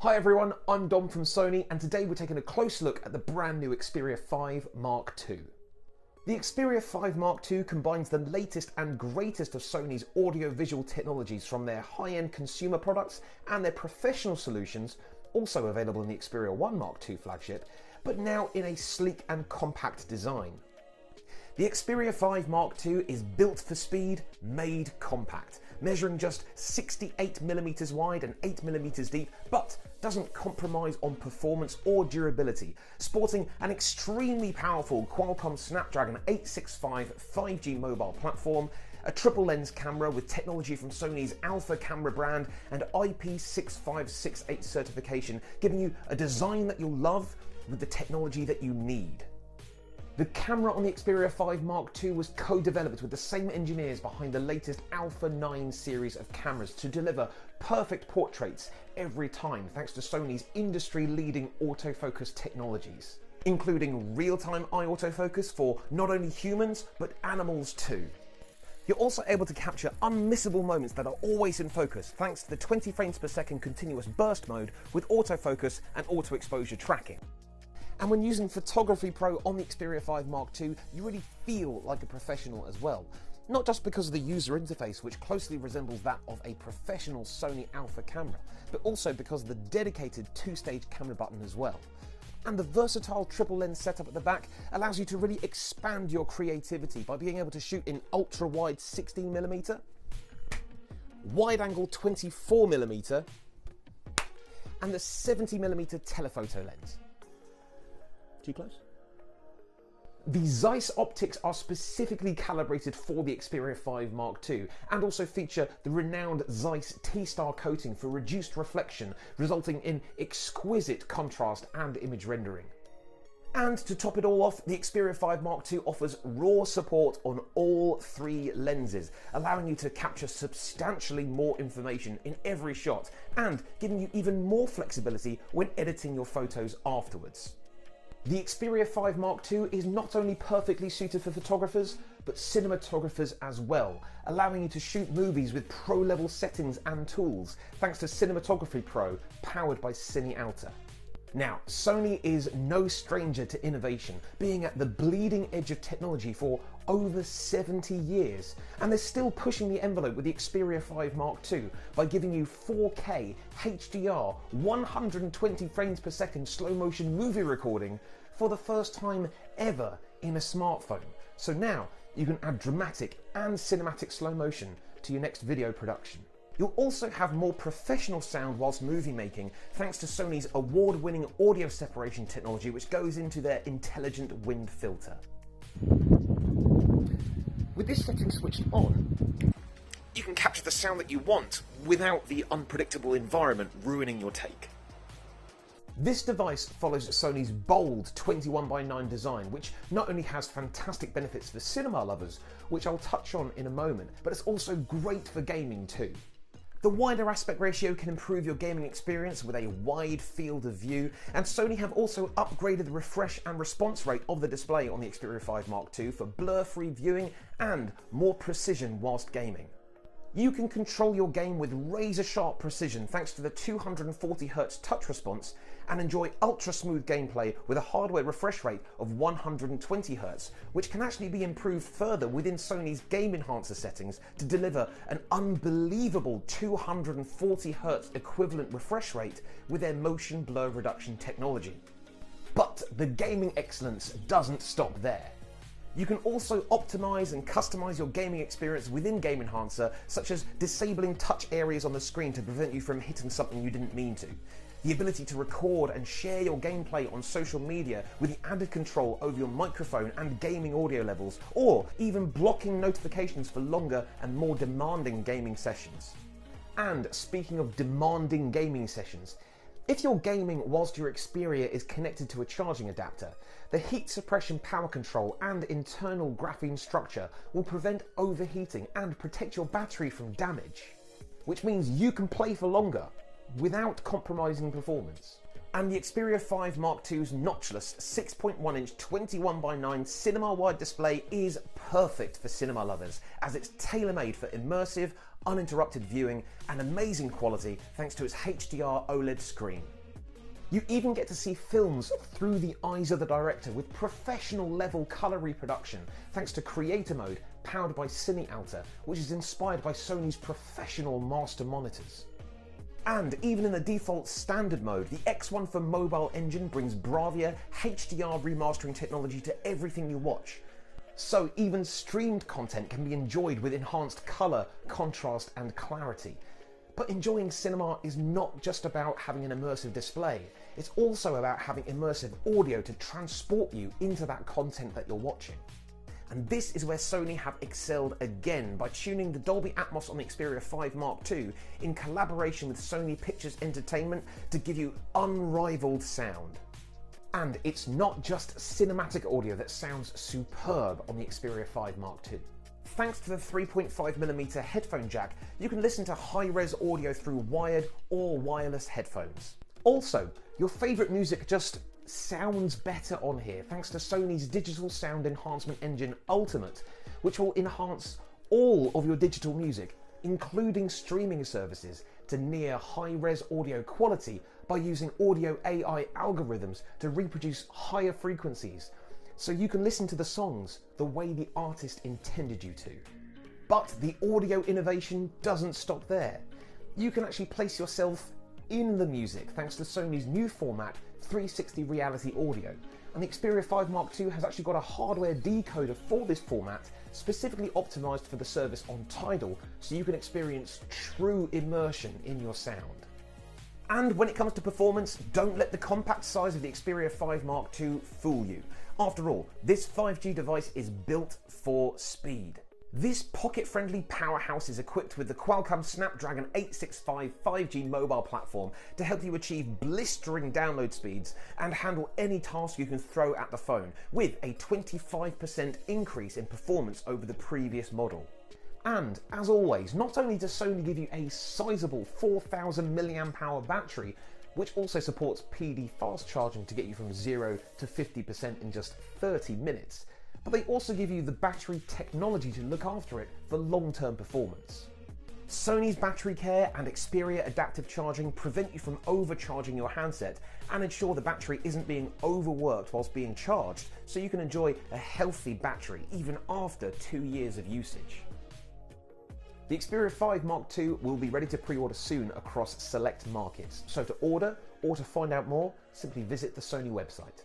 Hi everyone, I'm Dom from Sony, and today we're taking a close look at the brand new Xperia 5 Mark II. The Xperia 5 Mark II combines the latest and greatest of Sony's audio-visual technologies from their high-end consumer products and their professional solutions, also available in the Xperia 1 Mark II flagship, but now in a sleek and compact design. The Xperia 5 Mark II is built for speed, made compact, measuring just 68mm wide and 8mm deep, but doesn't compromise on performance or durability, sporting an extremely powerful Qualcomm Snapdragon 865 5G mobile platform, a triple lens camera with technology from Sony's Alpha camera brand, and IP6568 certification, giving you a design that you'll love with the technology that you need. The camera on the Xperia 5 Mark II was co-developed with the same engineers behind the latest Alpha 9 series of cameras to deliver perfect portraits every time, thanks to Sony's industry-leading autofocus technologies, including real-time eye autofocus for not only humans, but animals too. You're also able to capture unmissable moments that are always in focus, thanks to the 20 frames per second continuous burst mode with autofocus and auto exposure tracking. And when using Photography Pro on the Xperia 5 Mark II, you really feel like a professional as well. Not just because of the user interface, which closely resembles that of a professional Sony Alpha camera, but also because of the dedicated two-stage camera button as well. And the versatile triple lens setup at the back allows you to really expand your creativity by being able to shoot in ultra-wide 16mm, wide-angle 24mm, and the 70mm telephoto lens. Too close? The Zeiss optics are specifically calibrated for the Xperia 5 Mark II and also feature the renowned Zeiss T-Star coating for reduced reflection, resulting in exquisite contrast and image rendering. And to top it all off, the Xperia 5 Mark II offers RAW support on all three lenses, allowing you to capture substantially more information in every shot and giving you even more flexibility when editing your photos afterwards. The Xperia 5 Mark II is not only perfectly suited for photographers, but cinematographers as well, allowing you to shoot movies with pro-level settings and tools, thanks to Cinematography Pro, powered by Cine Alta. Now, Sony is no stranger to innovation, being at the bleeding edge of technology for over 70 years, and they're still pushing the envelope with the Xperia 5 Mark II by giving you 4K, HDR, 120 frames per second slow motion movie recording for the first time ever in a smartphone. So now you can add dramatic and cinematic slow motion to your next video production. You'll also have more professional sound whilst movie making, thanks to Sony's award-winning audio separation technology, which goes into their intelligent wind filter. With this setting switched on, you can capture the sound that you want without the unpredictable environment ruining your take. This device follows Sony's bold 21:9 design, which not only has fantastic benefits for cinema lovers, which I'll touch on in a moment, but it's also great for gaming too. The wider aspect ratio can improve your gaming experience with a wide field of view, and Sony have also upgraded the refresh and response rate of the display on the Xperia 5 Mark II for blur-free viewing and more precision whilst gaming. You can control your game with razor-sharp precision thanks to the 240Hz touch response and enjoy ultra-smooth gameplay with a hardware refresh rate of 120Hz, which can actually be improved further within Sony's Game Enhancer settings to deliver an unbelievable 240Hz equivalent refresh rate with their motion blur reduction technology. But the gaming excellence doesn't stop there. You can also optimize and customize your gaming experience within Game Enhancer, such as disabling touch areas on the screen to prevent you from hitting something you didn't mean to, the ability to record and share your gameplay on social media with the added control over your microphone and gaming audio levels, or even blocking notifications for longer and more demanding gaming sessions. And speaking of demanding gaming sessions, if you're gaming whilst your Xperia is connected to a charging adapter, the heat suppression power control and internal graphene structure will prevent overheating and protect your battery from damage, which means you can play for longer without compromising performance. And the Xperia 5 Mark II's notchless 6.1-inch 21:9 cinema-wide display is perfect for cinema lovers, as it's tailor-made for immersive, uninterrupted viewing and amazing quality thanks to its HDR OLED screen. You even get to see films through the eyes of the director with professional level colour reproduction thanks to Creator Mode powered by Cine Alta, which is inspired by Sony's professional master monitors. And even in the default standard mode, the X1 for Mobile engine brings Bravia HDR remastering technology to everything you watch. So even streamed content can be enjoyed with enhanced colour, contrast and clarity. But enjoying cinema is not just about having an immersive display, it's also about having immersive audio to transport you into that content that you're watching. And this is where Sony have excelled again by tuning the Dolby Atmos on the Xperia 5 Mark II in collaboration with Sony Pictures Entertainment to give you unrivaled sound. And it's not just cinematic audio that sounds superb on the Xperia 5 Mark II. Thanks to the 3.5mm headphone jack, you can listen to high-res audio through wired or wireless headphones. Also, your favourite music just sounds better on here thanks to Sony's digital sound enhancement engine Ultimate, which will enhance all of your digital music, including streaming services, to near high-res audio quality by using audio AI algorithms to reproduce higher frequencies, so you can listen to the songs the way the artist intended you to. But the audio innovation doesn't stop there. You can actually place yourself in the music thanks to Sony's new format, 360 Reality Audio. And the Xperia 5 Mark II has actually got a hardware decoder for this format, specifically optimised for the service on Tidal, so you can experience true immersion in your sound. And when it comes to performance, don't let the compact size of the Xperia 5 Mark II fool you. After all, this 5G device is built for speed. This pocket-friendly powerhouse is equipped with the Qualcomm Snapdragon 865 5G mobile platform to help you achieve blistering download speeds and handle any task you can throw at the phone, with a 25% increase in performance over the previous model. And, as always, not only does Sony give you a sizable 4000 mAh battery, which also supports PD fast charging to get you from 0 to 50% in just 30 minutes, but they also give you the battery technology to look after it for long-term performance. Sony's battery care and Xperia adaptive charging prevent you from overcharging your handset and ensure the battery isn't being overworked whilst being charged, so you can enjoy a healthy battery even after 2 years of usage. The Xperia 5 Mark II will be ready to pre-order soon across select markets, so to order or to find out more, simply visit the Sony website.